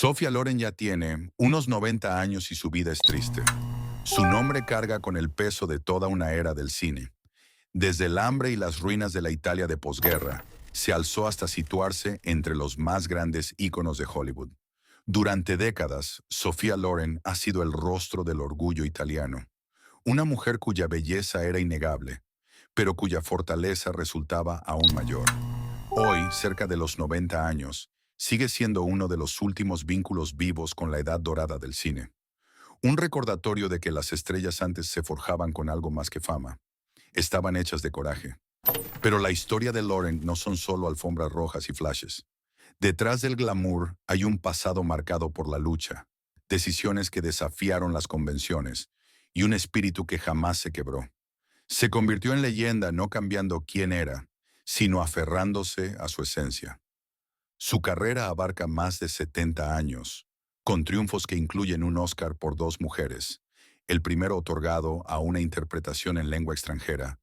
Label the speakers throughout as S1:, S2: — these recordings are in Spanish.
S1: Sophia Loren ya tiene unos 90 años y su vida es triste. Su nombre carga con el peso de toda una era del cine. Desde el hambre y las ruinas de la Italia de posguerra, se alzó hasta situarse entre los más grandes íconos de Hollywood. Durante décadas, Sophia Loren ha sido el rostro del orgullo italiano. Una mujer cuya belleza era innegable, pero cuya fortaleza resultaba aún mayor. Hoy, cerca de los 90 años, sigue siendo uno de los últimos vínculos vivos con la edad dorada del cine. Un recordatorio de que las estrellas antes se forjaban con algo más que fama. Estaban hechas de coraje. Pero la historia de Lauren no son solo alfombras rojas y flashes. Detrás del glamour hay un pasado marcado por la lucha, decisiones que desafiaron las convenciones y un espíritu que jamás se quebró. Se convirtió en leyenda no cambiando quién era, sino aferrándose a su esencia. Su carrera abarca más de 70 años, con triunfos que incluyen un Oscar por dos mujeres, el primero otorgado a una interpretación en lengua extranjera,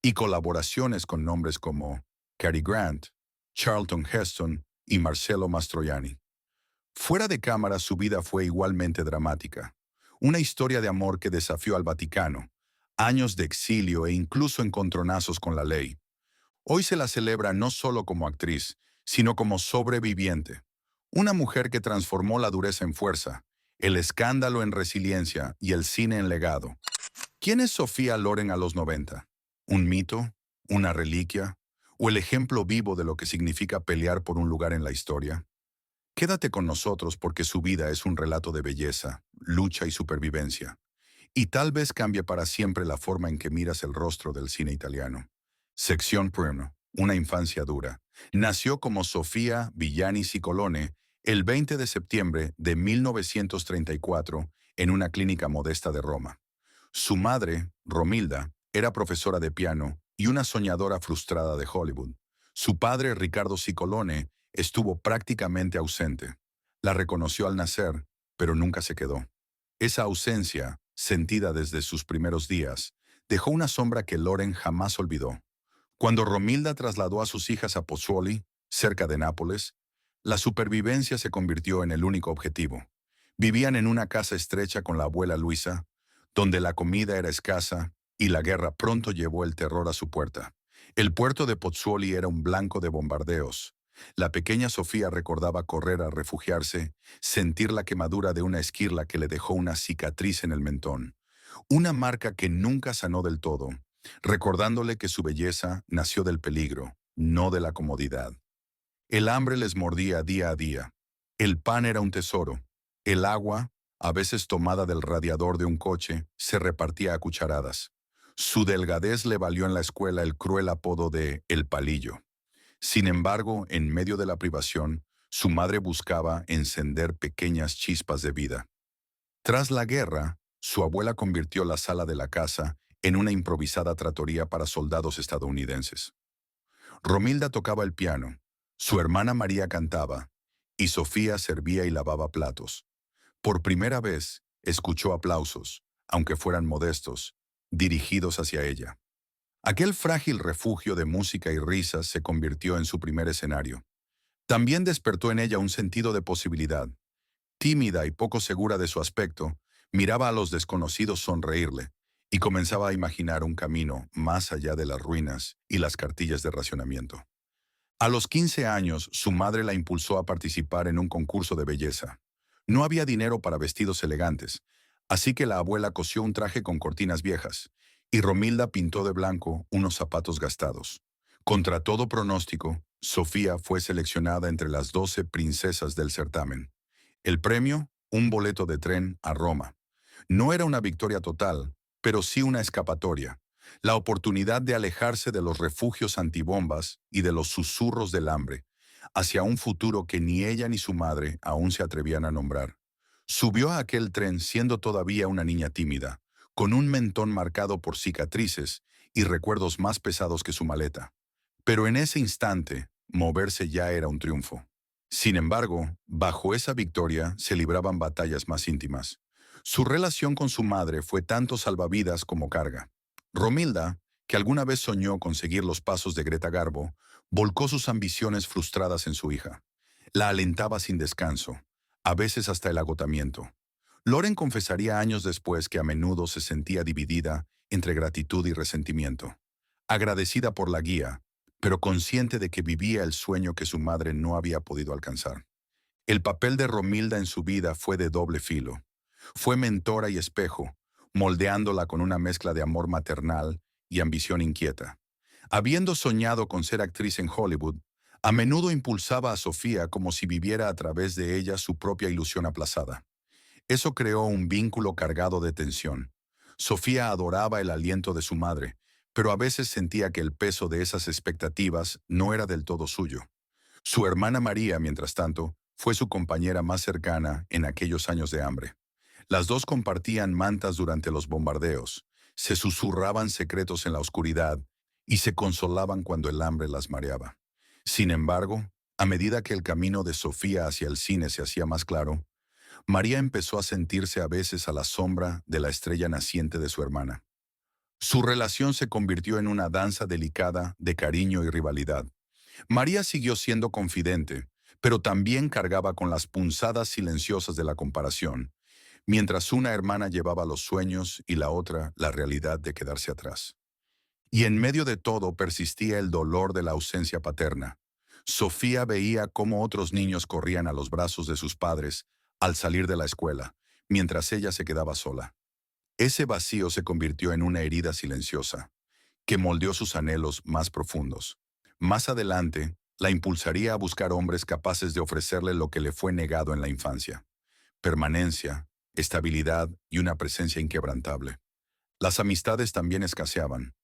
S1: y colaboraciones con nombres como Cary Grant, Charlton Heston y Marcello Mastroianni. Fuera de cámara su vida fue igualmente dramática. Una historia de amor que desafió al Vaticano, años de exilio e incluso encontronazos con la ley. Hoy se la celebra no solo como actriz, sino como sobreviviente. Una mujer que transformó la dureza en fuerza, el escándalo en resiliencia y el cine en legado. ¿Quién es Sophia Loren a los 90? ¿Un mito? ¿Una reliquia? ¿O el ejemplo vivo de lo que significa pelear por un lugar en la historia? Quédate con nosotros porque su vida es un relato de belleza, lucha y supervivencia. Y tal vez cambie para siempre la forma en que miras el rostro del cine italiano. Sección Primo, una infancia dura. Nació como Sofia Villani Cicolone el 20 de septiembre de 1934 en una clínica modesta de Roma. Su madre, Romilda, era profesora de piano y una soñadora frustrada de Hollywood. Su padre, Ricardo Cicolone, estuvo prácticamente ausente. La reconoció al nacer, pero nunca se quedó. Esa ausencia, sentida desde sus primeros días, dejó una sombra que Loren jamás olvidó. Cuando Romilda trasladó a sus hijas a Pozzuoli, cerca de Nápoles, la supervivencia se convirtió en el único objetivo. Vivían en una casa estrecha con la abuela Luisa, donde la comida era escasa y la guerra pronto llevó el terror a su puerta. El puerto de Pozzuoli era un blanco de bombardeos. La pequeña Sofía recordaba correr a refugiarse, sentir la quemadura de una esquirla que le dejó una cicatriz en el mentón, una marca que nunca sanó del todo, recordándole que su belleza nació del peligro, no de la comodidad. El hambre les mordía día a día. El pan era un tesoro. El agua, a veces tomada del radiador de un coche, se repartía a cucharadas. Su delgadez le valió en la escuela el cruel apodo de El Palillo. Sin embargo, en medio de la privación, su madre buscaba encender pequeñas chispas de vida. Tras la guerra, su abuela convirtió la sala de la casa en una improvisada trattoria para soldados estadounidenses. Romilda tocaba el piano, su hermana María cantaba, y Sofía servía y lavaba platos. Por primera vez, escuchó aplausos, aunque fueran modestos, dirigidos hacia ella. Aquel frágil refugio de música y risas se convirtió en su primer escenario. También despertó en ella un sentido de posibilidad. Tímida y poco segura de su aspecto, miraba a los desconocidos sonreírle y comenzaba a imaginar un camino más allá de las ruinas y las cartillas de racionamiento. A los 15 años, su madre la impulsó a participar en un concurso de belleza. No había dinero para vestidos elegantes, así que la abuela cosió un traje con cortinas viejas, y Romilda pintó de blanco unos zapatos gastados. Contra todo pronóstico, Sofía fue seleccionada entre las 12 princesas del certamen. El premio, un boleto de tren a Roma. No era una victoria total, pero sí una escapatoria. La oportunidad de alejarse de los refugios antibombas y de los susurros del hambre, hacia un futuro que ni ella ni su madre aún se atrevían a nombrar. Subió a aquel tren siendo todavía una niña tímida, con un mentón marcado por cicatrices y recuerdos más pesados que su maleta. Pero en ese instante, moverse ya era un triunfo. Sin embargo, bajo esa victoria se libraban batallas más íntimas. Su relación con su madre fue tanto salvavidas como carga. Romilda, que alguna vez soñó con seguir los pasos de Greta Garbo, volcó sus ambiciones frustradas en su hija. La alentaba sin descanso, a veces hasta el agotamiento. Loren confesaría años después que a menudo se sentía dividida entre gratitud y resentimiento, agradecida por la guía, pero consciente de que vivía el sueño que su madre no había podido alcanzar. El papel de Romilda en su vida fue de doble filo. Fue mentora y espejo, moldeándola con una mezcla de amor maternal y ambición inquieta. Habiendo soñado con ser actriz en Hollywood, a menudo impulsaba a Sofía como si viviera a través de ella su propia ilusión aplazada. Eso creó un vínculo cargado de tensión. Sofía adoraba el aliento de su madre, pero a veces sentía que el peso de esas expectativas no era del todo suyo. Su hermana María, mientras tanto, fue su compañera más cercana en aquellos años de hambre. Las dos compartían mantas durante los bombardeos, se susurraban secretos en la oscuridad y se consolaban cuando el hambre las mareaba. Sin embargo, a medida que el camino de Sofía hacia el cine se hacía más claro, María empezó a sentirse a veces a la sombra de la estrella naciente de su hermana. Su relación se convirtió en una danza delicada de cariño y rivalidad. María siguió siendo confidente, pero también cargaba con las punzadas silenciosas de la comparación, mientras una hermana llevaba los sueños y la otra la realidad de quedarse atrás. Y en medio de todo persistía el dolor de la ausencia paterna. Sofía veía cómo otros niños corrían a los brazos de sus padres al salir de la escuela, mientras ella se quedaba sola. Ese vacío se convirtió en una herida silenciosa, que moldeó sus anhelos más profundos. Más adelante, la impulsaría a buscar hombres capaces de ofrecerle lo que le fue negado en la infancia: permanencia, estabilidad y una presencia inquebrantable. Las amistades también escaseaban.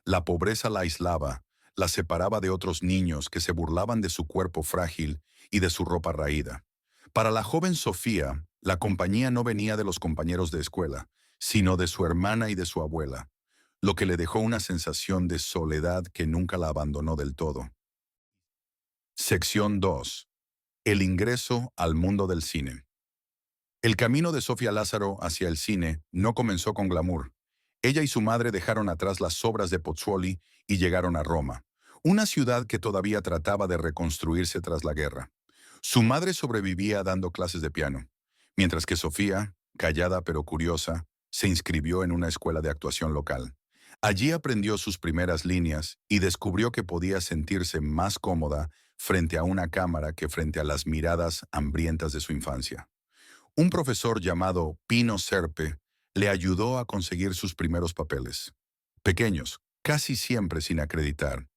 S1: La pobreza la aislaba, la separaba de otros niños que se burlaban de su cuerpo frágil y de su ropa raída. Para la joven Sofía, la compañía no venía de los compañeros de escuela, sino de su hermana y de su abuela, lo que le dejó una sensación de soledad que nunca la abandonó del todo. Sección 2. El ingreso al mundo del cine. El camino de Sofía Lázaro hacia el cine no comenzó con glamour. Ella y su madre dejaron atrás las obras de Pozzuoli y llegaron a Roma, una ciudad que todavía trataba de reconstruirse tras la guerra. Su madre sobrevivía dando clases de piano, mientras que Sofía, callada pero curiosa, se inscribió en una escuela de actuación local. Allí aprendió sus primeras líneas y descubrió que podía sentirse más cómoda frente a una cámara que frente a las miradas hambrientas de su infancia. Un profesor llamado Pino Serpe le ayudó a conseguir sus primeros papeles. Pequeños, casi siempre sin acreditar,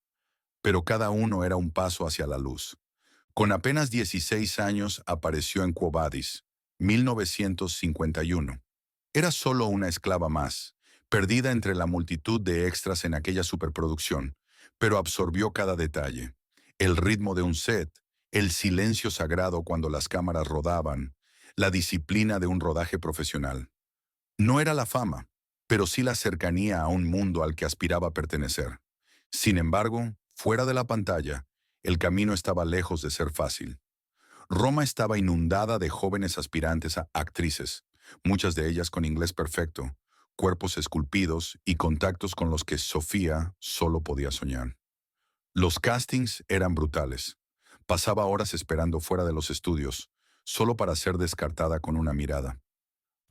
S1: pero cada uno era un paso hacia la luz. Con apenas 16 años apareció en Quo Vadis, 1951. Era solo una esclava más, perdida entre la multitud de extras en aquella superproducción, pero absorbió cada detalle: el ritmo de un set, el silencio sagrado cuando las cámaras rodaban, la disciplina de un rodaje profesional. No era la fama, pero sí la cercanía a un mundo al que aspiraba a pertenecer. Sin embargo, fuera de la pantalla, el camino estaba lejos de ser fácil. Roma estaba inundada de jóvenes aspirantes a actrices, muchas de ellas con inglés perfecto, cuerpos esculpidos y contactos con los que Sofía solo podía soñar. Los castings eran brutales. Pasaba horas esperando fuera de los estudios, solo para ser descartada con una mirada.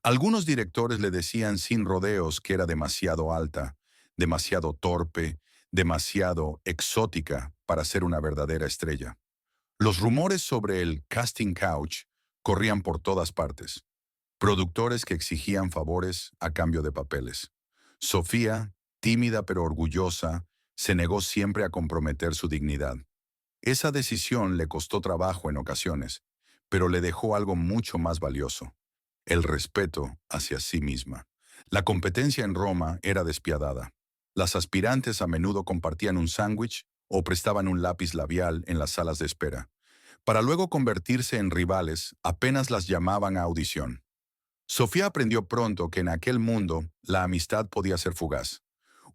S1: Algunos directores le decían sin rodeos que era demasiado alta, demasiado torpe, demasiado exótica para ser una verdadera estrella. Los rumores sobre el casting couch corrían por todas partes. Productores que exigían favores a cambio de papeles. Sofía, tímida pero orgullosa, se negó siempre a comprometer su dignidad. Esa decisión le costó trabajo en ocasiones, pero le dejó algo mucho más valioso: el respeto hacia sí misma. La competencia en Roma era despiadada. Las aspirantes a menudo compartían un sándwich o prestaban un lápiz labial en las salas de espera, para luego convertirse en rivales apenas las llamaban a audición. Sofía aprendió pronto que en aquel mundo la amistad podía ser fugaz.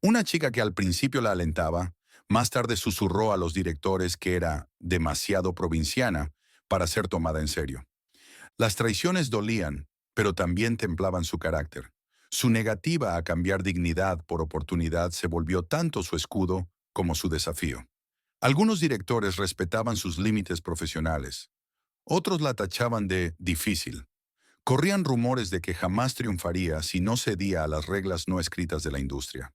S1: Una chica que al principio la alentaba, más tarde susurró a los directores que era demasiado provinciana para ser tomada en serio. Las traiciones dolían, pero también templaban su carácter. Su negativa a cambiar dignidad por oportunidad se volvió tanto su escudo como su desafío. Algunos directores respetaban sus límites profesionales. Otros la tachaban de difícil. Corrían rumores de que jamás triunfaría si no cedía a las reglas no escritas de la industria.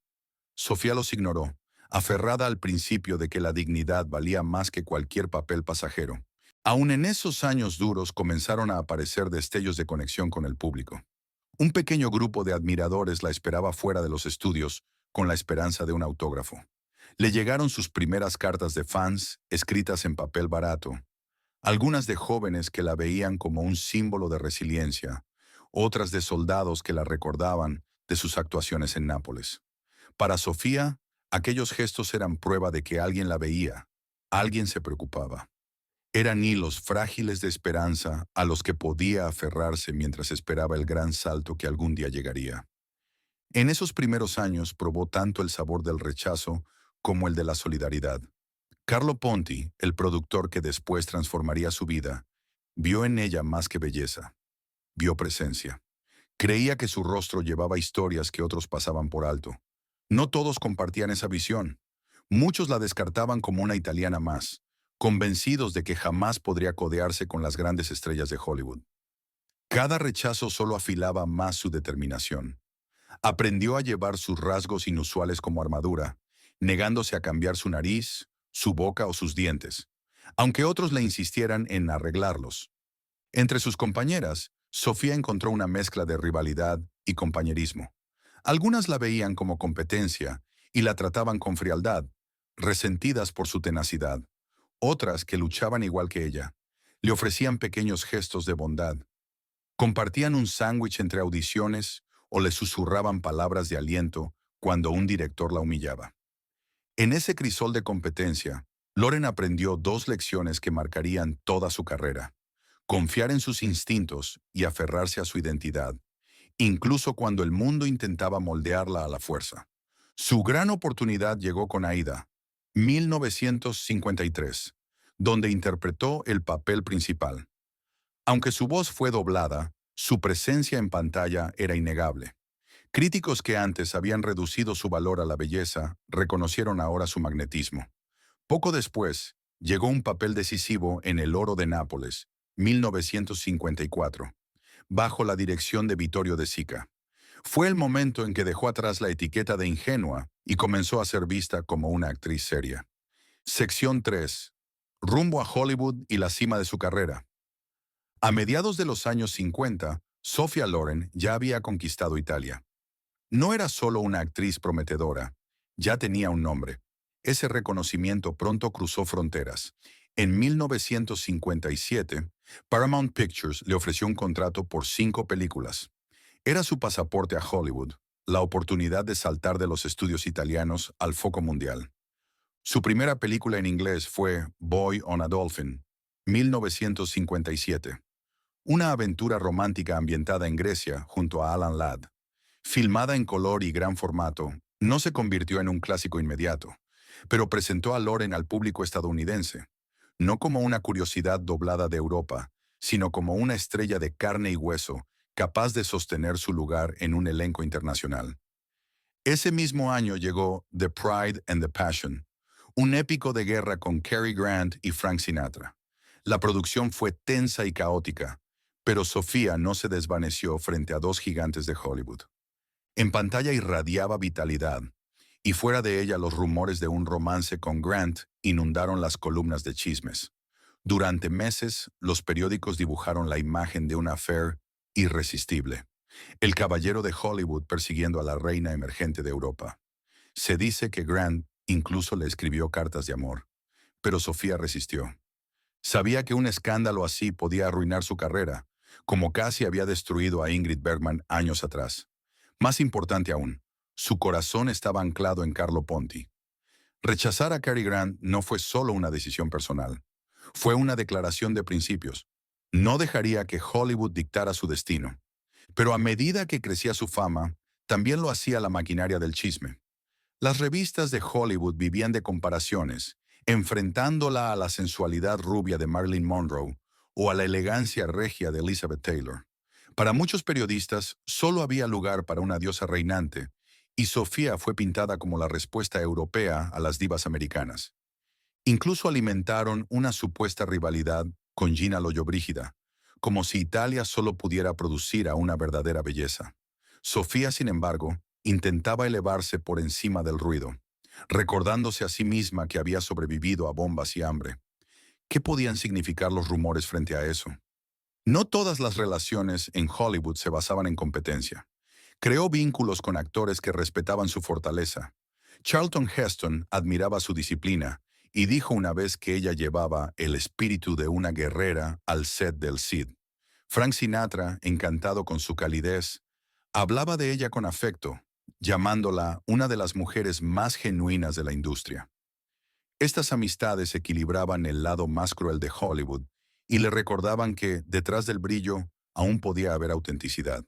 S1: Sofía los ignoró, aferrada al principio de que la dignidad valía más que cualquier papel pasajero. Aún en esos años duros comenzaron a aparecer destellos de conexión con el público. Un pequeño grupo de admiradores la esperaba fuera de los estudios con la esperanza de un autógrafo. Le llegaron sus primeras cartas de fans, escritas en papel barato, algunas de jóvenes que la veían como un símbolo de resiliencia, otras de soldados que la recordaban de sus actuaciones en Nápoles. Para Sofía, aquellos gestos eran prueba de que alguien la veía, alguien se preocupaba. Eran hilos frágiles de esperanza a los que podía aferrarse mientras esperaba el gran salto que algún día llegaría. En esos primeros años probó tanto el sabor del rechazo como el de la solidaridad. Carlo Ponti, el productor que después transformaría su vida, vio en ella más que belleza, vio presencia. Creía que su rostro llevaba historias que otros pasaban por alto. No todos compartían esa visión. Muchos la descartaban como una italiana más, convencidos de que jamás podría codearse con las grandes estrellas de Hollywood. Cada rechazo solo afilaba más su determinación. Aprendió a llevar sus rasgos inusuales como armadura, negándose a cambiar su nariz, su boca o sus dientes, aunque otros le insistieran en arreglarlos. Entre sus compañeras, Sofía encontró una mezcla de rivalidad y compañerismo. Algunas la veían como competencia y la trataban con frialdad, resentidas por su tenacidad. Otras, que luchaban igual que ella, le ofrecían pequeños gestos de bondad. Compartían un sándwich entre audiciones o le susurraban palabras de aliento cuando un director la humillaba. En ese crisol de competencia, Loren aprendió dos lecciones que marcarían toda su carrera: confiar en sus instintos y aferrarse a su identidad, incluso cuando el mundo intentaba moldearla a la fuerza. Su gran oportunidad llegó con Aida, 1953, donde interpretó el papel principal. Aunque su voz fue doblada, su presencia en pantalla era innegable. Críticos que antes habían reducido su valor a la belleza reconocieron ahora su magnetismo. Poco después, llegó un papel decisivo en El Oro de Nápoles, 1954, bajo la dirección de Vittorio De Sica. Fue el momento en que dejó atrás la etiqueta de ingenua y comenzó a ser vista como una actriz seria. Sección 3. Rumbo a Hollywood y la cima de su carrera. A mediados de los años 50, Sophia Loren ya había conquistado Italia. No era solo una actriz prometedora, ya tenía un nombre. Ese reconocimiento pronto cruzó fronteras. En 1957, Paramount Pictures le ofreció un contrato por 5 películas. Era su pasaporte a Hollywood, la oportunidad de saltar de los estudios italianos al foco mundial. Su primera película en inglés fue Boy on a Dolphin, 1957. Una aventura romántica ambientada en Grecia junto a Alan Ladd. Filmada en color y gran formato, no se convirtió en un clásico inmediato, pero presentó a Loren al público estadounidense, no como una curiosidad doblada de Europa, sino como una estrella de carne y hueso, capaz de sostener su lugar en un elenco internacional. Ese mismo año llegó The Pride and the Passion, un épico de guerra con Cary Grant y Frank Sinatra. La producción fue tensa y caótica, pero Sofía no se desvaneció frente a dos gigantes de Hollywood. En pantalla irradiaba vitalidad, y fuera de ella los rumores de un romance con Grant inundaron las columnas de chismes. Durante meses, los periódicos dibujaron la imagen de una affair irresistible. El caballero de Hollywood persiguiendo a la reina emergente de Europa. Se dice que Grant incluso le escribió cartas de amor, pero Sofía resistió. Sabía que un escándalo así podía arruinar su carrera, como casi había destruido a Ingrid Bergman años atrás. Más importante aún, su corazón estaba anclado en Carlo Ponti. Rechazar a Cary Grant no fue solo una decisión personal, fue una declaración de principios. No dejaría que Hollywood dictara su destino. Pero a medida que crecía su fama, también lo hacía la maquinaria del chisme. Las revistas de Hollywood vivían de comparaciones, enfrentándola a la sensualidad rubia de Marilyn Monroe o a la elegancia regia de Elizabeth Taylor. Para muchos periodistas, solo había lugar para una diosa reinante, y Sofía fue pintada como la respuesta europea a las divas americanas. Incluso alimentaron una supuesta rivalidad con Gina Lollobrigida, como si Italia solo pudiera producir a una verdadera belleza. Sofía, sin embargo, intentaba elevarse por encima del ruido, recordándose a sí misma que había sobrevivido a bombas y hambre. ¿Qué podían significar los rumores frente a eso? No todas las relaciones en Hollywood se basaban en competencia. Creó vínculos con actores que respetaban su fortaleza. Charlton Heston admiraba su disciplina y dijo una vez que ella llevaba el espíritu de una guerrera al set del Cid. Frank Sinatra, encantado con su calidez, hablaba de ella con afecto, llamándola una de las mujeres más genuinas de la industria. Estas amistades equilibraban el lado más cruel de Hollywood y le recordaban que, detrás del brillo, aún podía haber autenticidad.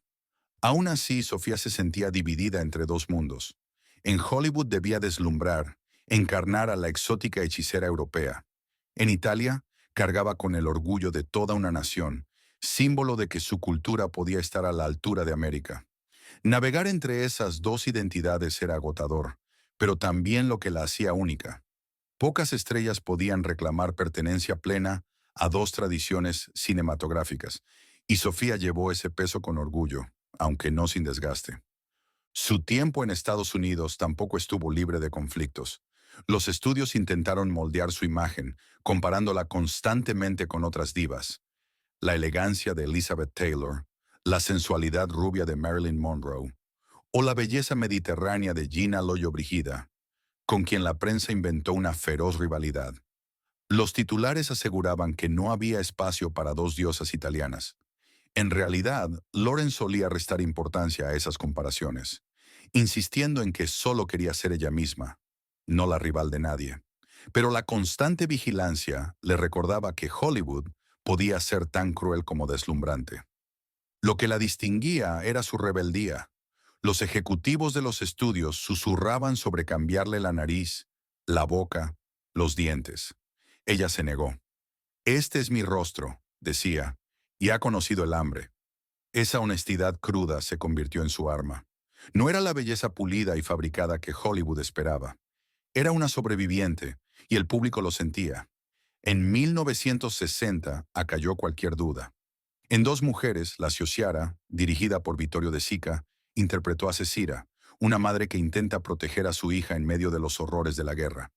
S1: Aún así, Sofía se sentía dividida entre dos mundos. En Hollywood debía deslumbrar, encarnar a la exótica hechicera europea. En Italia, cargaba con el orgullo de toda una nación, símbolo de que su cultura podía estar a la altura de América. Navegar entre esas dos identidades era agotador, pero también lo que la hacía única. Pocas estrellas podían reclamar pertenencia plena a dos tradiciones cinematográficas, y Sofía llevó ese peso con orgullo, aunque no sin desgaste. Su tiempo en Estados Unidos tampoco estuvo libre de conflictos. Los estudios intentaron moldear su imagen, comparándola constantemente con otras divas. La elegancia de Elizabeth Taylor, la sensualidad rubia de Marilyn Monroe, o la belleza mediterránea de Gina Lollobrigida, con quien la prensa inventó una feroz rivalidad. Los titulares aseguraban que no había espacio para dos diosas italianas. En realidad, Lauren solía restar importancia a esas comparaciones, insistiendo en que solo quería ser ella misma, no la rival de nadie. Pero la constante vigilancia le recordaba que Hollywood podía ser tan cruel como deslumbrante. Lo que la distinguía era su rebeldía. Los ejecutivos de los estudios susurraban sobre cambiarle la nariz, la boca, los dientes. Ella se negó. Este es mi rostro, decía, y ha conocido el hambre. Esa honestidad cruda se convirtió en su arma. No era la belleza pulida y fabricada que Hollywood esperaba. Era una sobreviviente, y el público lo sentía. En 1960 acalló cualquier duda. En Dos mujeres, La Ciociara, dirigida por Vittorio De Sica, interpretó a Cecira, una madre que intenta proteger a su hija en medio de los horrores de la guerra.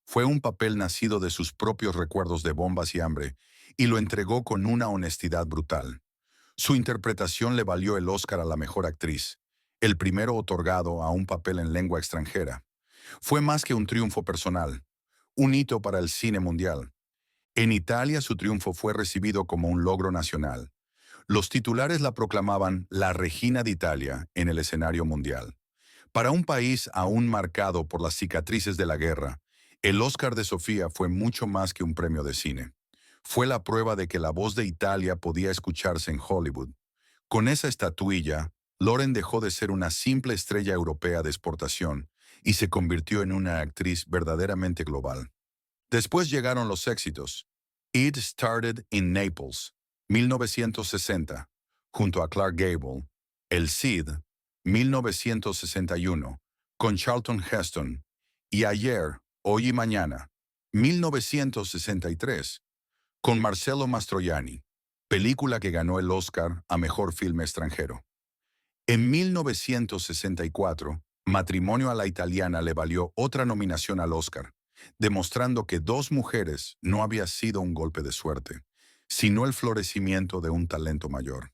S1: Fue un papel nacido de sus propios recuerdos de bombas y hambre, y lo entregó con una honestidad brutal. Su interpretación le valió el Oscar a la mejor actriz, el primero otorgado a un papel en lengua extranjera. Fue más que un triunfo personal, un hito para el cine mundial. En Italia su triunfo fue recibido como un logro nacional. Los titulares la proclamaban la Regina de Italia en el escenario mundial. Para un país aún marcado por las cicatrices de la guerra, el Oscar de Sofía fue mucho más que un premio de cine. Fue la prueba de que la voz de Italia podía escucharse en Hollywood. Con esa estatuilla, Lauren dejó de ser una simple estrella europea de exportación y se convirtió en una actriz verdaderamente global. Después llegaron los éxitos. It Started in Naples, 1960, junto a Clark Gable. El Cid, 1961, con Charlton Heston. Y Ayer, Hoy y Mañana, 1963, con Marcello Mastroianni, película que ganó el Oscar a Mejor Filme Extranjero. En 1964, Matrimonio a la Italiana le valió otra nominación al Oscar, demostrando que Dos mujeres no había sido un golpe de suerte, sino el florecimiento de un talento mayor.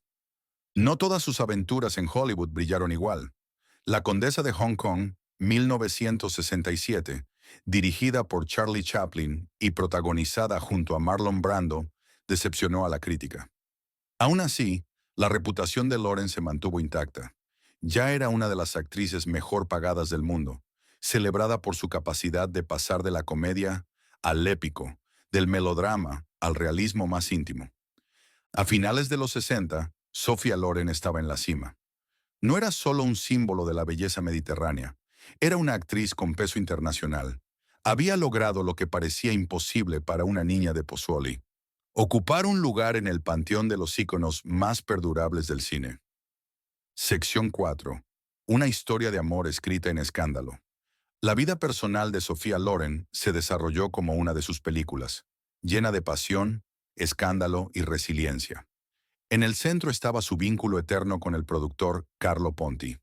S1: No todas sus aventuras en Hollywood brillaron igual. La Condesa de Hong Kong, 1967, dirigida por Charlie Chaplin y protagonizada junto a Marlon Brando, decepcionó a la crítica. Aún así, la reputación de Lauren se mantuvo intacta. Ya era una de las actrices mejor pagadas del mundo, celebrada por su capacidad de pasar de la comedia al épico, del melodrama al realismo más íntimo. A finales de los 60, Sophia Loren estaba en la cima. No era solo un símbolo de la belleza mediterránea, era una actriz con peso internacional. Había logrado lo que parecía imposible para una niña de Pozzuoli: ocupar un lugar en el panteón de los íconos más perdurables del cine. Sección 4. Una historia de amor escrita en escándalo. La vida personal de Sophia Loren se desarrolló como una de sus películas, llena de pasión, escándalo y resiliencia. En el centro estaba su vínculo eterno con el productor Carlo Ponti.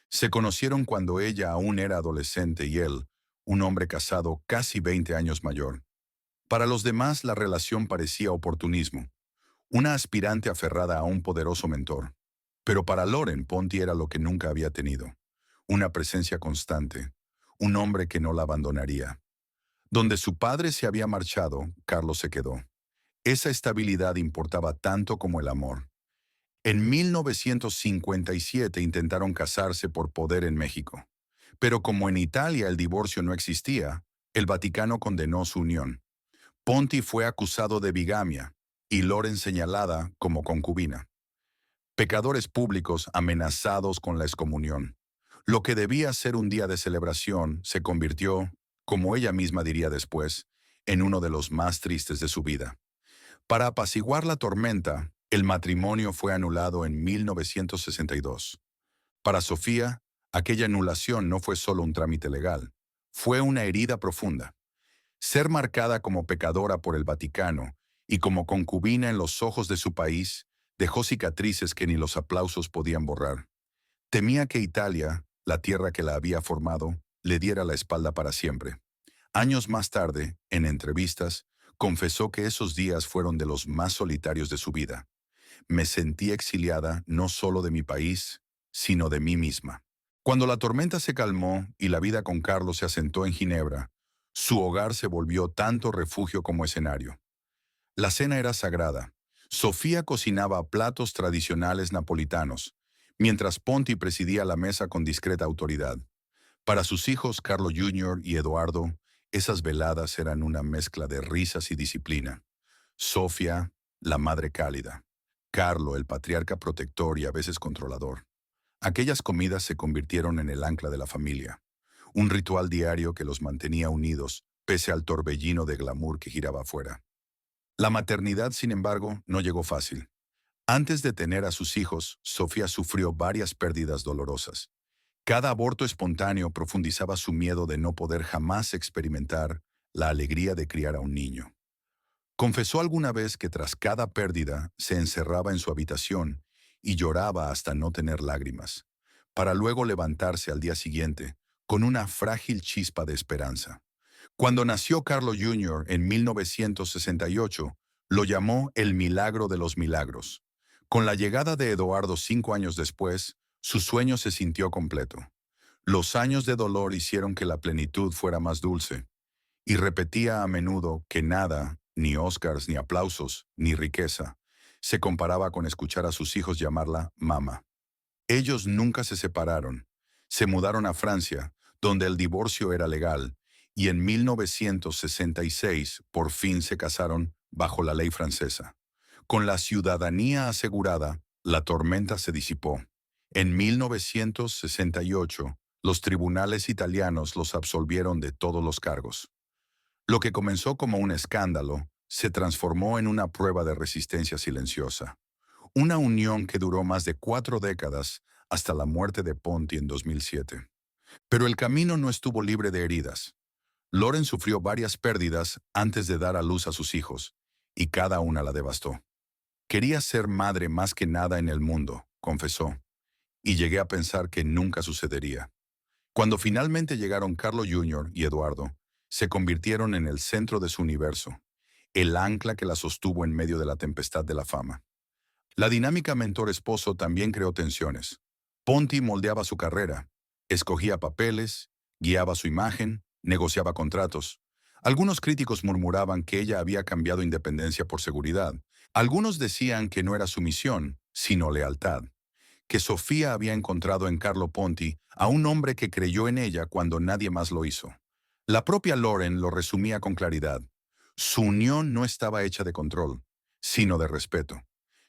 S1: Se conocieron cuando ella aún era adolescente y él, un hombre casado casi 20 años mayor. Para los demás la relación parecía oportunismo, una aspirante aferrada a un poderoso mentor. Pero para Loren, Ponti era lo que nunca había tenido, una presencia constante, un hombre que no la abandonaría. Donde su padre se había marchado, Carlos se quedó. Esa estabilidad importaba tanto como el amor. En 1957 intentaron casarse por poder en México. Pero como en Italia el divorcio no existía, el Vaticano condenó su unión. Ponti fue acusado de bigamia y Loren señalada como concubina. Pecadores públicos amenazados con la excomunión. Lo que debía ser un día de celebración se convirtió, como ella misma diría después, en uno de los más tristes de su vida. Para apaciguar la tormenta, el matrimonio fue anulado en 1962. Para Sofía, aquella anulación no fue solo un trámite legal, fue una herida profunda. Ser marcada como pecadora por el Vaticano y como concubina en los ojos de su país dejó cicatrices que ni los aplausos podían borrar. Temía que Italia, la tierra que la había formado, le diera la espalda para siempre. Años más tarde, en entrevistas, confesó que esos días fueron de los más solitarios de su vida. Me sentí exiliada no solo de mi país, sino de mí misma. Cuando la tormenta se calmó y la vida con Carlos se asentó en Ginebra, su hogar se volvió tanto refugio como escenario. La cena era sagrada. Sofía cocinaba platos tradicionales napolitanos, mientras Ponti presidía la mesa con discreta autoridad. Para sus hijos, Carlo Jr. y Eduardo, esas veladas eran una mezcla de risas y disciplina. Sofía, la madre cálida. Carlo, el patriarca protector y a veces controlador. Aquellas comidas se convirtieron en el ancla de la familia, un ritual diario que los mantenía unidos, pese al torbellino de glamour que giraba afuera. La maternidad, sin embargo, no llegó fácil. Antes de tener a sus hijos, Sofía sufrió varias pérdidas dolorosas. Cada aborto espontáneo profundizaba su miedo de no poder jamás experimentar la alegría de criar a un niño. Confesó alguna vez que tras cada pérdida se encerraba en su habitación y lloraba hasta no tener lágrimas, para luego levantarse al día siguiente con una frágil chispa de esperanza. Cuando nació Carlo Jr. en 1968, lo llamó el milagro de los milagros. Con la llegada de Eduardo 5 años después, su sueño se sintió completo. Los años de dolor hicieron que la plenitud fuera más dulce, y repetía a menudo que nada, ni Oscars, ni aplausos, ni riqueza, se comparaba con escuchar a sus hijos llamarla mamá. Ellos nunca se separaron. Se mudaron a Francia, donde el divorcio era legal, y en 1966 por fin se casaron bajo la ley francesa. Con la ciudadanía asegurada, la tormenta se disipó. En 1968, los tribunales italianos los absolvieron de todos los cargos. Lo que comenzó como un escándalo se transformó en una prueba de resistencia silenciosa. Una unión que duró más de 4 décadas hasta la muerte de Ponti en 2007. Pero el camino no estuvo libre de heridas. Loren sufrió varias pérdidas antes de dar a luz a sus hijos, y cada una la devastó. Quería ser madre más que nada en el mundo, confesó, y llegué a pensar que nunca sucedería. Cuando finalmente llegaron Carlo Jr. y Eduardo, se convirtieron en el centro de su universo, el ancla que la sostuvo en medio de la tempestad de la fama. La dinámica mentor-esposo también creó tensiones. Ponti moldeaba su carrera, escogía papeles, guiaba su imagen, negociaba contratos. Algunos críticos murmuraban que ella había cambiado independencia por seguridad. Algunos decían que no era sumisión, sino lealtad. Que Sofía había encontrado en Carlo Ponti a un hombre que creyó en ella cuando nadie más lo hizo. La propia Loren lo resumía con claridad. Su unión no estaba hecha de control, sino de respeto.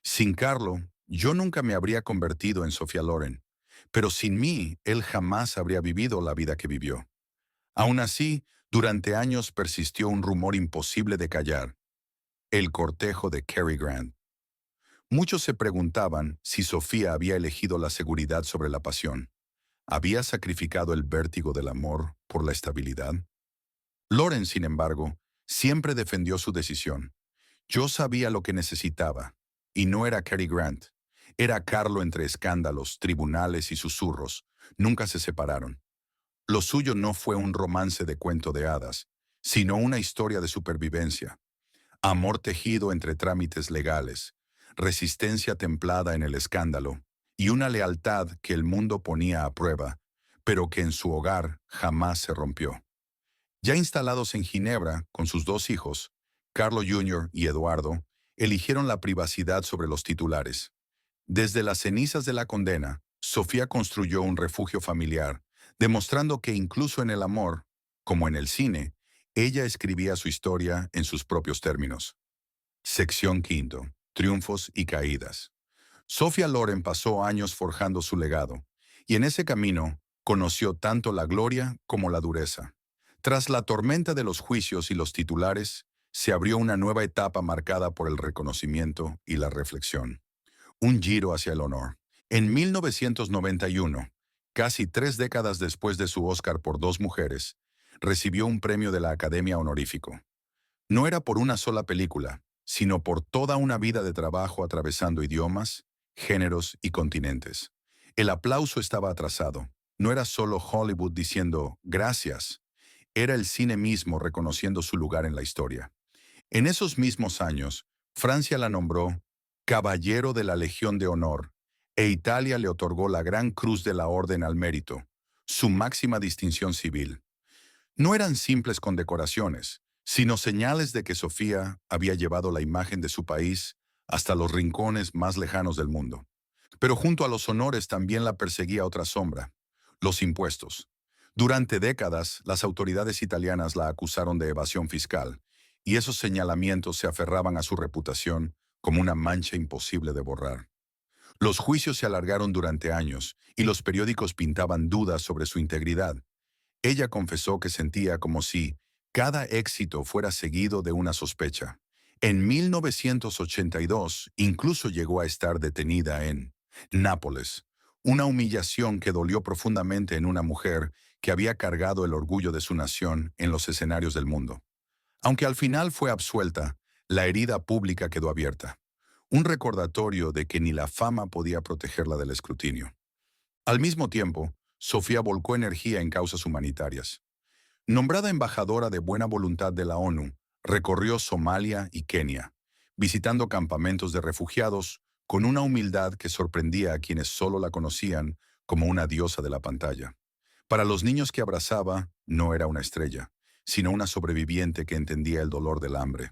S1: Sin Carlo, yo nunca me habría convertido en Sofía Loren, pero sin mí, él jamás habría vivido la vida que vivió. Aún así, durante años persistió un rumor imposible de callar, el cortejo de Cary Grant. Muchos se preguntaban si Sofía había elegido la seguridad sobre la pasión. ¿Había sacrificado el vértigo del amor por la estabilidad? Loren, sin embargo, siempre defendió su decisión. Yo sabía lo que necesitaba, y no era Cary Grant. Era Carlo entre escándalos, tribunales y susurros. Nunca se separaron. Lo suyo no fue un romance de cuento de hadas, sino una historia de supervivencia. Amor tejido entre trámites legales, resistencia templada en el escándalo, y una lealtad que el mundo ponía a prueba, pero que en su hogar jamás se rompió. Ya instalados en Ginebra, con sus dos hijos, Carlo Jr. y Eduardo, eligieron la privacidad sobre los titulares. Desde las cenizas de la condena, Sofía construyó un refugio familiar, demostrando que incluso en el amor, como en el cine, ella escribía su historia en sus propios términos. Sección quinto. Triunfos y caídas. Sophia Loren pasó años forjando su legado, y en ese camino conoció tanto la gloria como la dureza. Tras la tormenta de los juicios y los titulares, se abrió una nueva etapa marcada por el reconocimiento y la reflexión. Un giro hacia el honor. En 1991, casi 3 décadas después de su Oscar por Dos mujeres, recibió un premio de la Academia Honorífico. No era por una sola película, sino por toda una vida de trabajo atravesando idiomas, géneros y continentes. El aplauso estaba atrasado. No era solo Hollywood diciendo gracias, era el cine mismo reconociendo su lugar en la historia. En esos mismos años, Francia la nombró Caballero de la Legión de Honor e Italia le otorgó la Gran Cruz de la Orden al Mérito, su máxima distinción civil. No eran simples condecoraciones, sino señales de que Sofía había llevado la imagen de su país hasta los rincones más lejanos del mundo. Pero junto a los honores también la perseguía otra sombra, los impuestos. Durante décadas, las autoridades italianas la acusaron de evasión fiscal, y esos señalamientos se aferraban a su reputación como una mancha imposible de borrar. Los juicios se alargaron durante años, y los periódicos pintaban dudas sobre su integridad. Ella confesó que sentía como si cada éxito fuera seguido de una sospecha. En 1982 incluso llegó a estar detenida en Nápoles, una humillación que dolió profundamente en una mujer que había cargado el orgullo de su nación en los escenarios del mundo. Aunque al final fue absuelta, la herida pública quedó abierta. Un recordatorio de que ni la fama podía protegerla del escrutinio. Al mismo tiempo, Sofía volcó energía en causas humanitarias. Nombrada embajadora de buena voluntad de la ONU, recorrió Somalia y Kenia, visitando campamentos de refugiados con una humildad que sorprendía a quienes solo la conocían como una diosa de la pantalla. Para los niños que abrazaba, no era una estrella, sino una sobreviviente que entendía el dolor del hambre.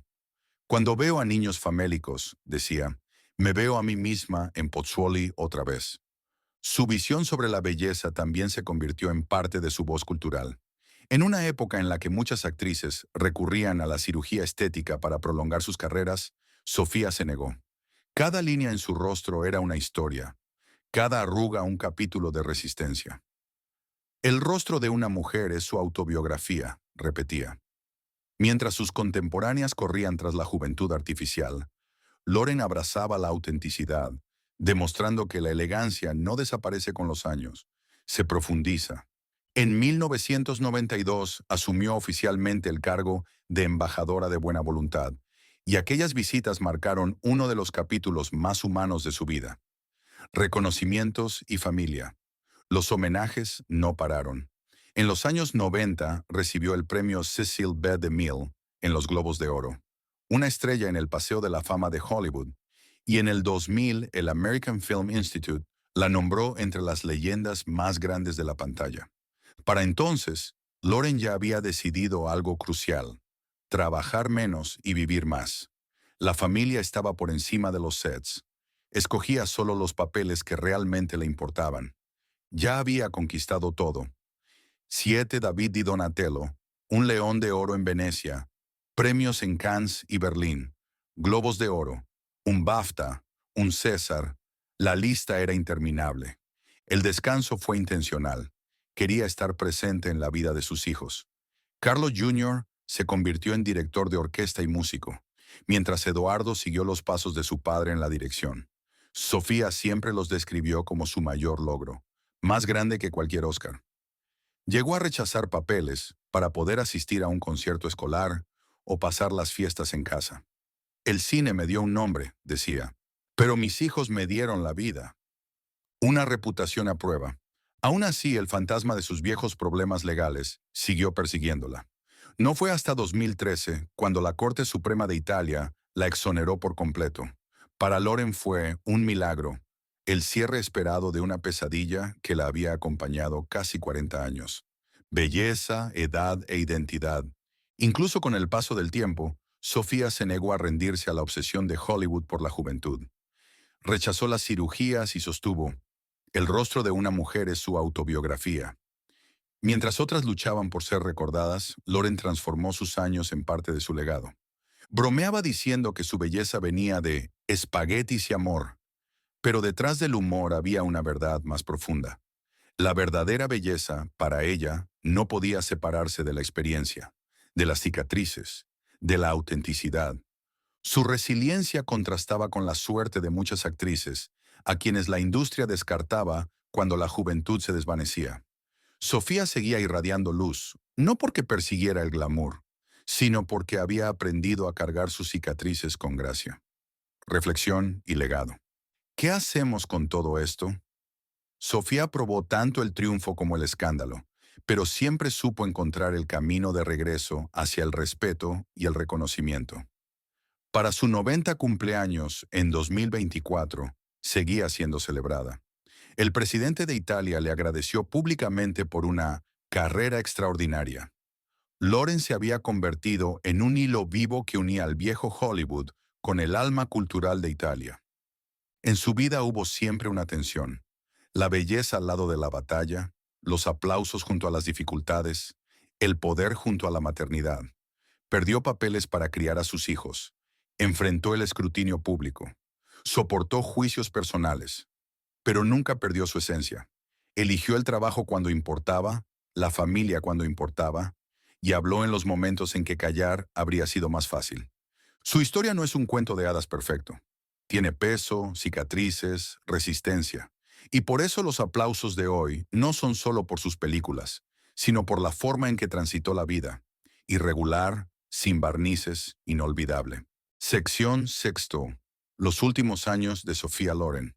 S1: Cuando veo a niños famélicos, decía, me veo a mí misma en Pozzuoli otra vez. Su visión sobre la belleza también se convirtió en parte de su voz cultural. En una época en la que muchas actrices recurrían a la cirugía estética para prolongar sus carreras, Sofía se negó. Cada línea en su rostro era una historia, cada arruga un capítulo de resistencia. El rostro de una mujer es su autobiografía, repetía. Mientras sus contemporáneas corrían tras la juventud artificial, Loren abrazaba la autenticidad, demostrando que la elegancia no desaparece con los años, se profundiza. En 1992 asumió oficialmente el cargo de embajadora de buena voluntad, y aquellas visitas marcaron uno de los capítulos más humanos de su vida. Reconocimientos y familia. Los homenajes no pararon. En los años 90 recibió el premio Cecil B. DeMille en los Globos de Oro, una estrella en el Paseo de la Fama de Hollywood, y en el 2000 el American Film Institute la nombró entre las leyendas más grandes de la pantalla. Para entonces, Loren ya había decidido algo crucial: trabajar menos y vivir más. La familia estaba por encima de los sets. Escogía solo los papeles que realmente le importaban. Ya había conquistado todo. 7 David di Donatello, un León de Oro en Venecia, premios en Cannes y Berlín, Globos de Oro, un BAFTA, un César. La lista era interminable. El descanso fue intencional. Quería estar presente en la vida de sus hijos. Carlo Jr. se convirtió en director de orquesta y músico, mientras Eduardo siguió los pasos de su padre en la dirección. Sofía siempre los describió como su mayor logro, más grande que cualquier Oscar. Llegó a rechazar papeles para poder asistir a un concierto escolar o pasar las fiestas en casa. El cine me dio un nombre, decía, pero mis hijos me dieron la vida. Una reputación a prueba. Aún así, el fantasma de sus viejos problemas legales siguió persiguiéndola. No fue hasta 2013 cuando la Corte Suprema de Italia la exoneró por completo. Para Loren fue un milagro, el cierre esperado de una pesadilla que la había acompañado casi 40 años. Belleza, edad e identidad. Incluso con el paso del tiempo, Sofía se negó a rendirse a la obsesión de Hollywood por la juventud. Rechazó las cirugías y sostuvo, el rostro de una mujer es su autobiografía. Mientras otras luchaban por ser recordadas, Loren transformó sus años en parte de su legado. Bromeaba diciendo que su belleza venía de espaguetis y amor, pero detrás del humor había una verdad más profunda. La verdadera belleza, para ella, no podía separarse de la experiencia, de las cicatrices, de la autenticidad. Su resiliencia contrastaba con la suerte de muchas actrices, a quienes la industria descartaba cuando la juventud se desvanecía. Sofía seguía irradiando luz, no porque persiguiera el glamour, sino porque había aprendido a cargar sus cicatrices con gracia. Reflexión y legado. ¿Qué hacemos con todo esto? Sofía probó tanto el triunfo como el escándalo, pero siempre supo encontrar el camino de regreso hacia el respeto y el reconocimiento. Para su 90 cumpleaños, en 2024, seguía siendo celebrada. El presidente de Italia le agradeció públicamente por una carrera extraordinaria. Loren se había convertido en un hilo vivo que unía al viejo Hollywood con el alma cultural de Italia. En su vida hubo siempre una tensión: la belleza al lado de la batalla, los aplausos junto a las dificultades, el poder junto a la maternidad. Perdió papeles para criar a sus hijos, enfrentó el escrutinio público, soportó juicios personales, pero nunca perdió su esencia. Eligió el trabajo cuando importaba, la familia cuando importaba, y habló en los momentos en que callar habría sido más fácil. Su historia no es un cuento de hadas perfecto. Tiene peso, cicatrices, resistencia. Y por eso los aplausos de hoy no son solo por sus películas, sino por la forma en que transitó la vida. Irregular, sin barnices, inolvidable. Sección sexto. Los últimos años de Sofía Loren.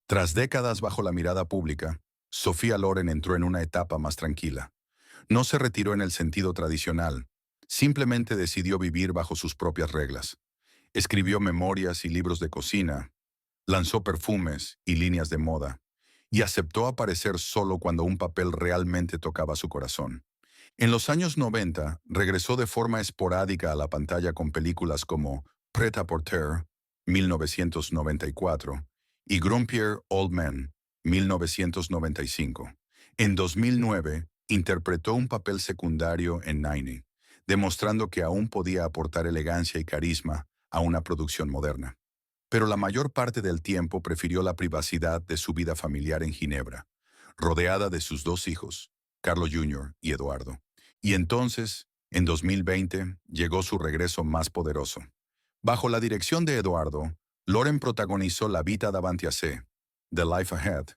S1: Tras décadas bajo la mirada pública, Sofía Loren entró en una etapa más tranquila. No se retiró en el sentido tradicional, simplemente decidió vivir bajo sus propias reglas. Escribió memorias y libros de cocina, lanzó perfumes y líneas de moda, y aceptó aparecer solo cuando un papel realmente tocaba su corazón. En los años 90, regresó de forma esporádica a la pantalla con películas como Prêt-à-porter, 1994, y Grumpier Old Men, 1995. En 2009, interpretó un papel secundario en Ninety, demostrando que aún podía aportar elegancia y carisma a una producción moderna. Pero la mayor parte del tiempo prefirió la privacidad de su vida familiar en Ginebra, rodeada de sus dos hijos, Carlo Jr. y Eduardo. Y entonces, en 2020, llegó su regreso más poderoso. Bajo la dirección de Eduardo, Loren protagonizó La vita davanti a sé, The Life Ahead,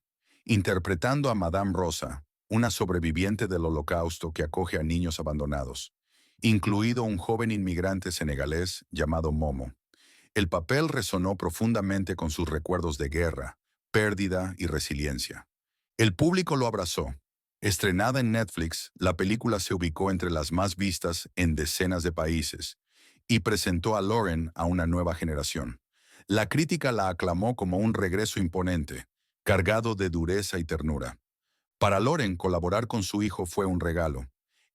S1: interpretando a Madame Rosa, una sobreviviente del Holocausto que acoge a niños abandonados, incluido un joven inmigrante senegalés llamado Momo. El papel resonó profundamente con sus recuerdos de guerra, pérdida y resiliencia. El público lo abrazó. Estrenada en Netflix, la película se ubicó entre las más vistas en decenas de países y presentó a Loren a una nueva generación. La crítica la aclamó como un regreso imponente, cargado de dureza y ternura. Para Loren, colaborar con su hijo fue un regalo.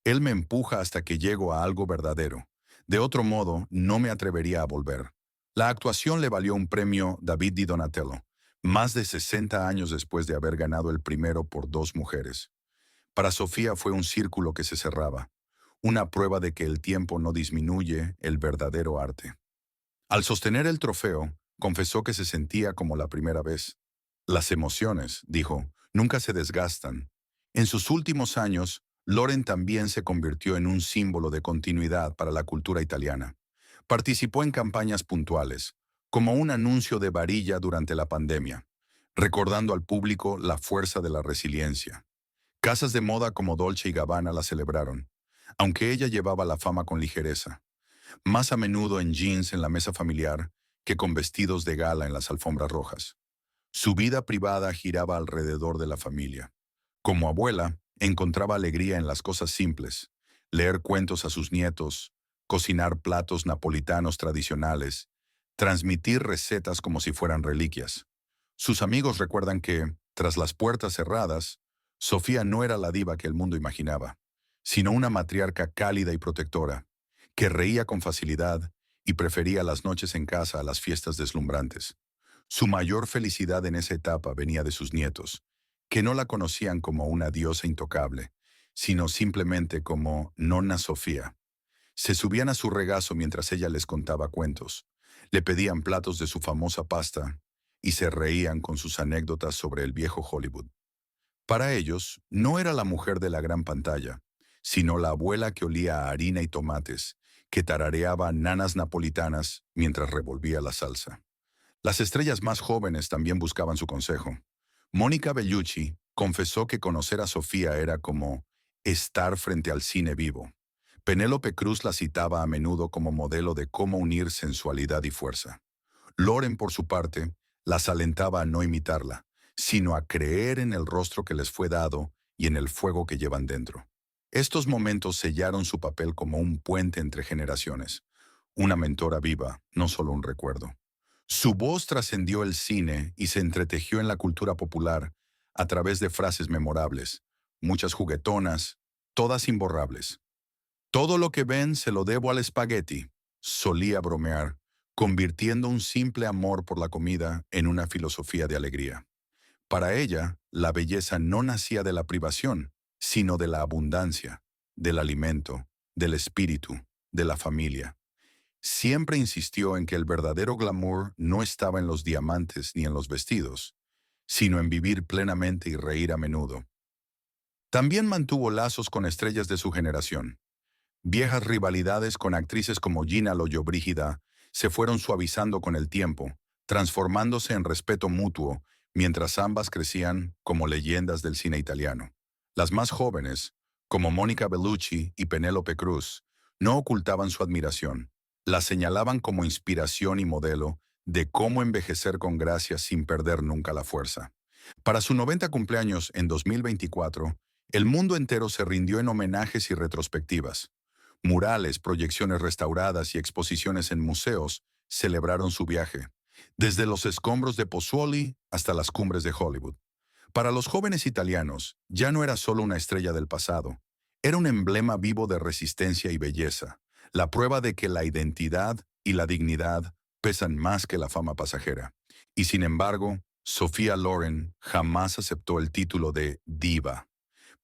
S1: Él me empuja hasta que llego a algo verdadero. De otro modo, no me atrevería a volver. La actuación le valió un premio David di Donatello, más de 60 años después de haber ganado el primero por dos mujeres. Para Sofía fue un círculo que se cerraba, una prueba de que el tiempo no disminuye el verdadero arte. Al sostener el trofeo, confesó que se sentía como la primera vez. Las emociones, dijo, nunca se desgastan. En sus últimos años, Loren también se convirtió en un símbolo de continuidad para la cultura italiana. Participó en campañas puntuales, como un anuncio de varilla durante la pandemia, recordando al público la fuerza de la resiliencia. Casas de moda como Dolce y Gabbana la celebraron, aunque ella llevaba la fama con ligereza. más a menudo en jeans en la mesa familiar que con vestidos de gala en las alfombras rojas. Su vida privada giraba alrededor de la familia. Como abuela, encontraba alegría en las cosas simples, leer cuentos a sus nietos, cocinar platos napolitanos tradicionales, transmitir recetas como si fueran reliquias. Sus amigos recuerdan que, tras las puertas cerradas, Sofía no era la diva que el mundo imaginaba, sino una matriarca cálida y protectora, que reía con facilidad y prefería las noches en casa a las fiestas deslumbrantes. Su mayor felicidad en esa etapa venía de sus nietos, que no la conocían como una diosa intocable, sino simplemente como Nonna Sofía. Se subían a su regazo mientras ella les contaba cuentos, le pedían platos de su famosa pasta y se reían con sus anécdotas sobre el viejo Hollywood. Para ellos, no era la mujer de la gran pantalla, sino la abuela que olía a harina y tomates, que tarareaba nanas napolitanas mientras revolvía la salsa. Las estrellas más jóvenes también buscaban su consejo. Mónica Bellucci confesó que conocer a Sofía era como estar frente al cine vivo. Penélope Cruz la citaba a menudo como modelo de cómo unir sensualidad y fuerza. Loren, por su parte, las alentaba a no imitarla, sino a creer en el rostro que les fue dado y en el fuego que llevan dentro. Estos momentos sellaron su papel como un puente entre generaciones, una mentora viva, no solo un recuerdo. Su voz trascendió el cine y se entretejió en la cultura popular a través de frases memorables, muchas juguetonas, todas imborrables. Todo lo que ven se lo debo al espagueti, solía bromear, convirtiendo un simple amor por la comida en una filosofía de alegría. Para ella, la belleza no nacía de la privación, sino de la abundancia, del alimento, del espíritu, de la familia. Siempre insistió en que el verdadero glamour no estaba en los diamantes ni en los vestidos, sino en vivir plenamente y reír a menudo. También mantuvo lazos con estrellas de su generación. Viejas rivalidades con actrices como Gina Lollobrigida se fueron suavizando con el tiempo, transformándose en respeto mutuo, mientras ambas crecían como leyendas del cine italiano. Las más jóvenes, como Mónica Bellucci y Penélope Cruz, no ocultaban su admiración. La señalaban como inspiración y modelo de cómo envejecer con gracia sin perder nunca la fuerza. Para su 90 cumpleaños en 2024, el mundo entero se rindió en homenajes y retrospectivas. Murales, proyecciones restauradas y exposiciones en museos celebraron su viaje, desde los escombros de Pozzuoli hasta las cumbres de Hollywood. Para los jóvenes italianos, ya no era solo una estrella del pasado, era un emblema vivo de resistencia y belleza, la prueba de que la identidad y la dignidad pesan más que la fama pasajera. Y sin embargo, Sophia Loren jamás aceptó el título de diva.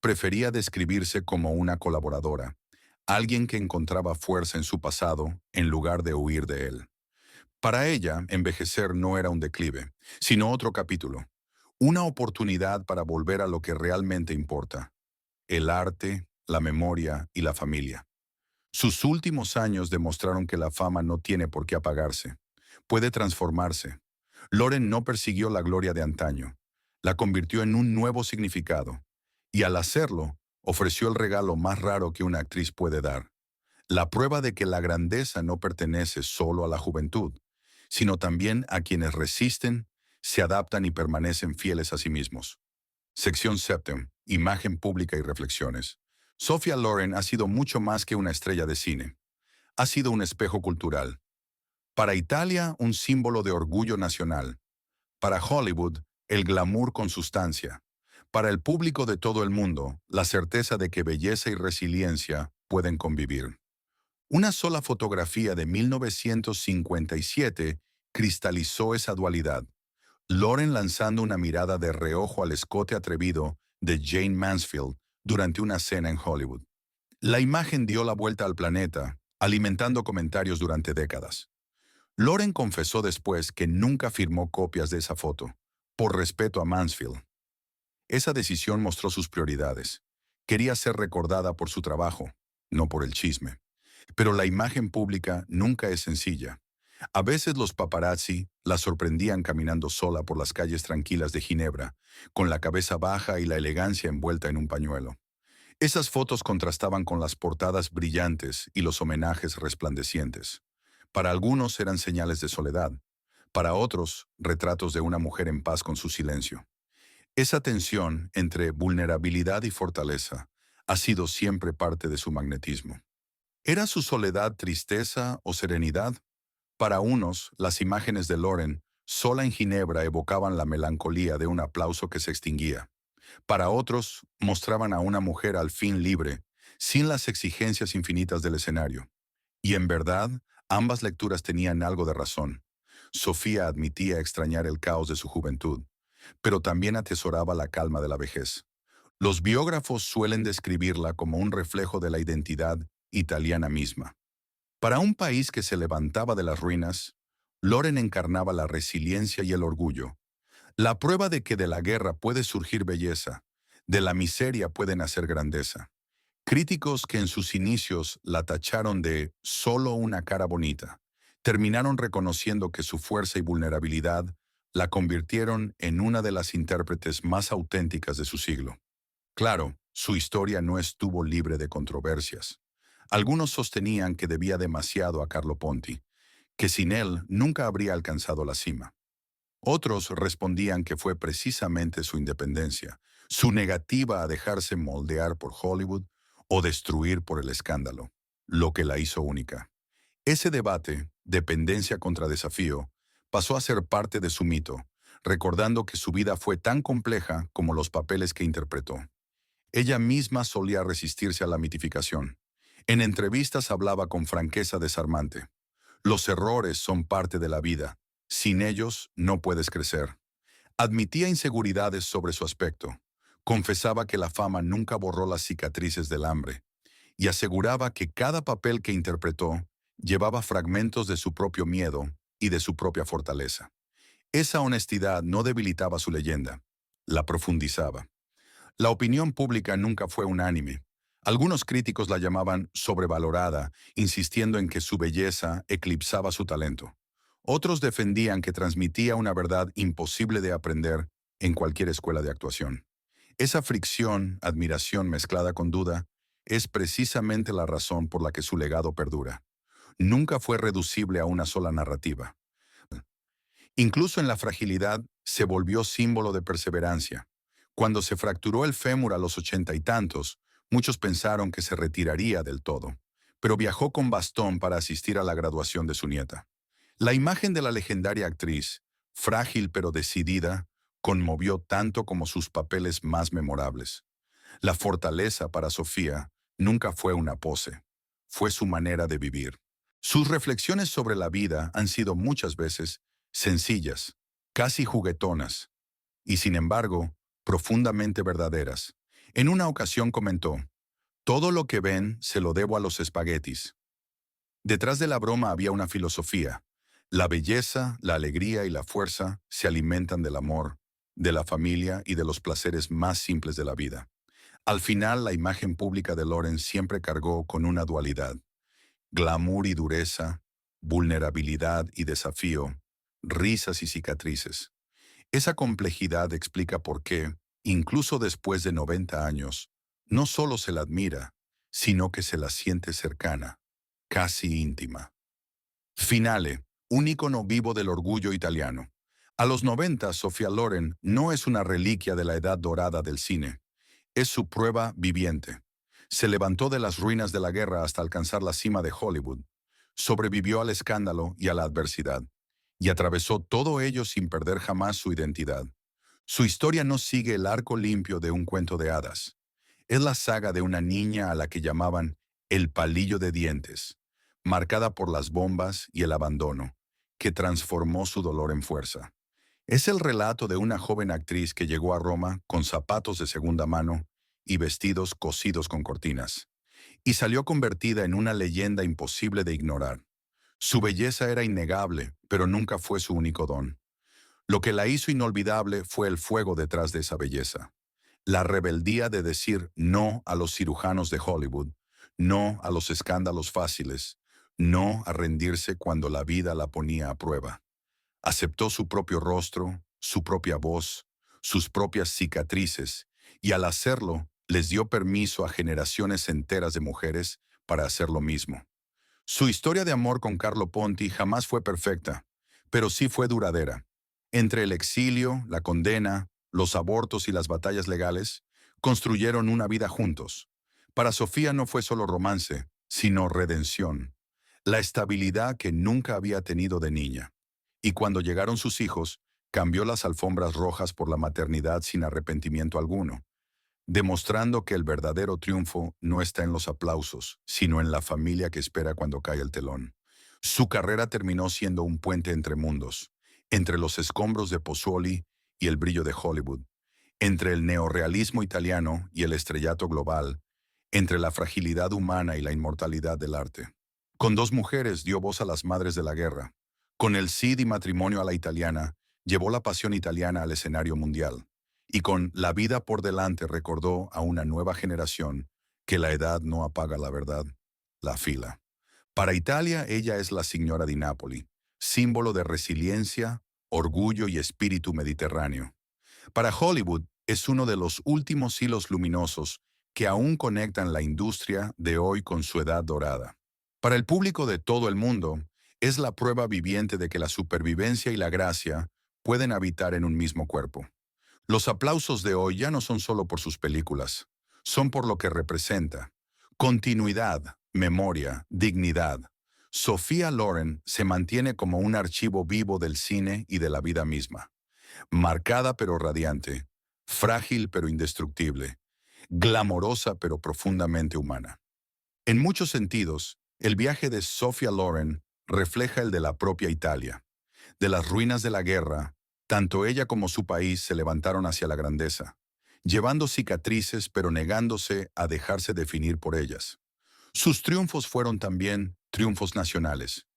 S1: Prefería describirse como una colaboradora, alguien que encontraba fuerza en su pasado en lugar de huir de él. Para ella, envejecer no era un declive, sino otro capítulo, una oportunidad para volver a lo que realmente importa, el arte, la memoria y la familia. Sus últimos años demostraron que la fama no tiene por qué apagarse, puede transformarse. Loren no persiguió la gloria de antaño, la convirtió en un nuevo significado, y al hacerlo, ofreció el regalo más raro que una actriz puede dar, la prueba de que la grandeza no pertenece solo a la juventud, sino también a quienes resisten, se adaptan y permanecen fieles a sí mismos. Sección Septem, Imagen pública y reflexiones. Sophia Loren ha sido mucho más que una estrella de cine. Ha sido un espejo cultural. Para Italia, un símbolo de orgullo nacional. Para Hollywood, el glamour con sustancia. Para el público de todo el mundo, la certeza de que belleza y resiliencia pueden convivir. Una sola fotografía de 1957 cristalizó esa dualidad. Loren lanzando una mirada de reojo al escote atrevido de Jane Mansfield durante una cena en Hollywood. La imagen dio la vuelta al planeta, alimentando comentarios durante décadas. Loren confesó después que nunca firmó copias de esa foto, por respeto a Mansfield. Esa decisión mostró sus prioridades. Quería ser recordada por su trabajo, no por el chisme. Pero la imagen pública nunca es sencilla. A veces los paparazzi la sorprendían caminando sola por las calles tranquilas de Ginebra, con la cabeza baja y la elegancia envuelta en un pañuelo. Esas fotos contrastaban con las portadas brillantes y los homenajes resplandecientes. Para algunos eran señales de soledad, para otros retratos de una mujer en paz con su silencio. Esa tensión entre vulnerabilidad y fortaleza ha sido siempre parte de su magnetismo. ¿Era su soledad tristeza o serenidad? Para unos, las imágenes de Lauren, sola en Ginebra, evocaban la melancolía de un aplauso que se extinguía. Para otros, mostraban a una mujer al fin libre, sin las exigencias infinitas del escenario. Y en verdad, ambas lecturas tenían algo de razón. Sofía admitía extrañar el caos de su juventud, pero también atesoraba la calma de la vejez. Los biógrafos suelen describirla como un reflejo de la identidad italiana misma. Para un país que se levantaba de las ruinas, Loren encarnaba la resiliencia y el orgullo, la prueba de que de la guerra puede surgir belleza, de la miseria puede nacer grandeza. Críticos que en sus inicios la tacharon de solo una cara bonita, terminaron reconociendo que su fuerza y vulnerabilidad la convirtieron en una de las intérpretes más auténticas de su siglo. Claro, su historia no estuvo libre de controversias. Algunos sostenían que debía demasiado a Carlo Ponti, que sin él nunca habría alcanzado la cima. Otros respondían que fue precisamente su independencia, su negativa a dejarse moldear por Hollywood o destruir por el escándalo, lo que la hizo única. Ese debate, dependencia contra desafío, pasó a ser parte de su mito, recordando que su vida fue tan compleja como los papeles que interpretó. Ella misma solía resistirse a la mitificación. En entrevistas hablaba con franqueza desarmante. Los errores son parte de la vida. Sin ellos no puedes crecer. Admitía inseguridades sobre su aspecto. Confesaba que la fama nunca borró las cicatrices del hambre. Y aseguraba que cada papel que interpretó llevaba fragmentos de su propio miedo y de su propia fortaleza. Esa honestidad no debilitaba su leyenda, la profundizaba. La opinión pública nunca fue unánime. Algunos críticos la llamaban sobrevalorada, insistiendo en que su belleza eclipsaba su talento. Otros defendían que transmitía una verdad imposible de aprender en cualquier escuela de actuación. Esa fricción, admiración mezclada con duda, es precisamente la razón por la que su legado perdura. Nunca fue reducible a una sola narrativa. Incluso en la fragilidad se volvió símbolo de perseverancia. Cuando se fracturó el fémur a los 80 y tantos, muchos pensaron que se retiraría del todo, pero viajó con bastón para asistir a la graduación de su nieta. La imagen de la legendaria actriz, frágil pero decidida, conmovió tanto como sus papeles más memorables. La fortaleza para Sofía nunca fue una pose, fue su manera de vivir. Sus reflexiones sobre la vida han sido muchas veces sencillas, casi juguetonas, y sin embargo, profundamente verdaderas. En una ocasión comentó, todo lo que ven se lo debo a los espaguetis. Detrás de la broma había una filosofía. La belleza, la alegría y la fuerza se alimentan del amor, de la familia y de los placeres más simples de la vida. Al final, la imagen pública de Lauren siempre cargó con una dualidad: glamour y dureza, vulnerabilidad y desafío, risas y cicatrices. Esa complejidad explica por qué, incluso después de 90 años, no solo se la admira, sino que se la siente cercana, casi íntima. Finale, un ícono vivo del orgullo italiano. A los 90, Sofía Loren no es una reliquia de la edad dorada del cine, es su prueba viviente. Se levantó de las ruinas de la guerra hasta alcanzar la cima de Hollywood. Sobrevivió al escándalo y a la adversidad, y atravesó todo ello sin perder jamás su identidad. Su historia no sigue el arco limpio de un cuento de hadas. Es la saga de una niña a la que llamaban el palillo de dientes, marcada por las bombas y el abandono, que transformó su dolor en fuerza. Es el relato de una joven actriz que llegó a Roma con zapatos de segunda mano y vestidos cosidos con cortinas, y salió convertida en una leyenda imposible de ignorar. Su belleza era innegable, pero nunca fue su único don. Lo que la hizo inolvidable fue el fuego detrás de esa belleza. La rebeldía de decir no a los cirujanos de Hollywood, no a los escándalos fáciles, no a rendirse cuando la vida la ponía a prueba. Aceptó su propio rostro, su propia voz, sus propias cicatrices, y al hacerlo, les dio permiso a generaciones enteras de mujeres para hacer lo mismo. Su historia de amor con Carlo Ponti jamás fue perfecta, pero sí fue duradera. Entre el exilio, la condena, los abortos y las batallas legales, construyeron una vida juntos. Para Sofía no fue solo romance, sino redención, la estabilidad que nunca había tenido de niña. Y cuando llegaron sus hijos, cambió las alfombras rojas por la maternidad sin arrepentimiento alguno, demostrando que el verdadero triunfo no está en los aplausos, sino en la familia que espera cuando cae el telón. Su carrera terminó siendo un puente entre mundos, entre los escombros de Pozzuoli y el brillo de Hollywood, entre el neorrealismo italiano y el estrellato global, entre la fragilidad humana y la inmortalidad del arte. Con dos mujeres dio voz a las madres de la guerra. Con el Cid y matrimonio a la italiana, llevó la pasión italiana al escenario mundial. Y con La vida por delante recordó a una nueva generación que la edad no apaga la verdad, la fila. Para Italia, ella es la Signora di Napoli, símbolo de resiliencia, orgullo y espíritu mediterráneo. Para Hollywood, es uno de los últimos hilos luminosos que aún conectan la industria de hoy con su edad dorada. Para el público de todo el mundo, es la prueba viviente de que la supervivencia y la gracia pueden habitar en un mismo cuerpo. Los aplausos de hoy ya no son solo por sus películas, son por lo que representa. Continuidad, memoria, dignidad. Sophia Loren se mantiene como un archivo vivo del cine y de la vida misma. Marcada pero radiante, frágil pero indestructible, glamorosa pero profundamente humana. En muchos sentidos, el viaje de Sophia Loren refleja el de la propia Italia. De las ruinas de la guerra, tanto ella como su país se levantaron hacia la grandeza, llevando cicatrices pero negándose a dejarse definir por ellas. Sus triunfos fueron también triunfos nacionales,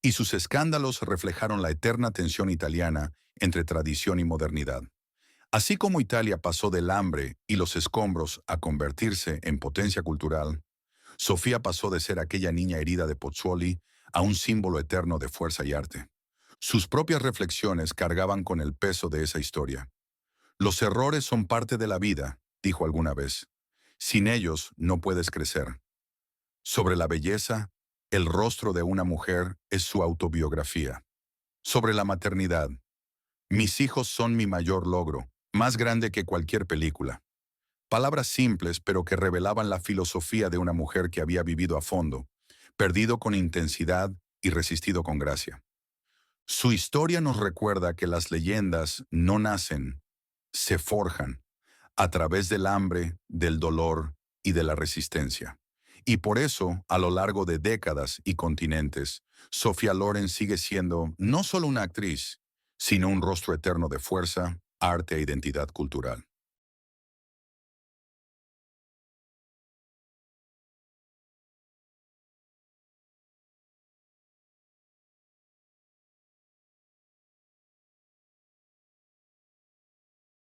S1: y sus escándalos reflejaron la eterna tensión italiana entre tradición y modernidad. Así como Italia pasó del hambre y los escombros a convertirse en potencia cultural, Sofía pasó de ser aquella niña herida de Pozzuoli a un símbolo eterno de fuerza y arte. Sus propias reflexiones cargaban con el peso de esa historia. Los errores son parte de la vida, dijo alguna vez. Sin ellos no puedes crecer. Sobre la belleza, el rostro de una mujer es su autobiografía. Sobre la maternidad, mis hijos son mi mayor logro, más grande que cualquier película. Palabras simples pero que revelaban la filosofía de una mujer que había vivido a fondo, perdido con intensidad y resistido con gracia. Su historia nos recuerda que las leyendas no nacen, se forjan a través del hambre, del dolor y de la resistencia. Y por eso, a lo largo de décadas y continentes, Sophia Loren sigue siendo no solo una actriz, sino un rostro eterno de fuerza, arte e identidad cultural.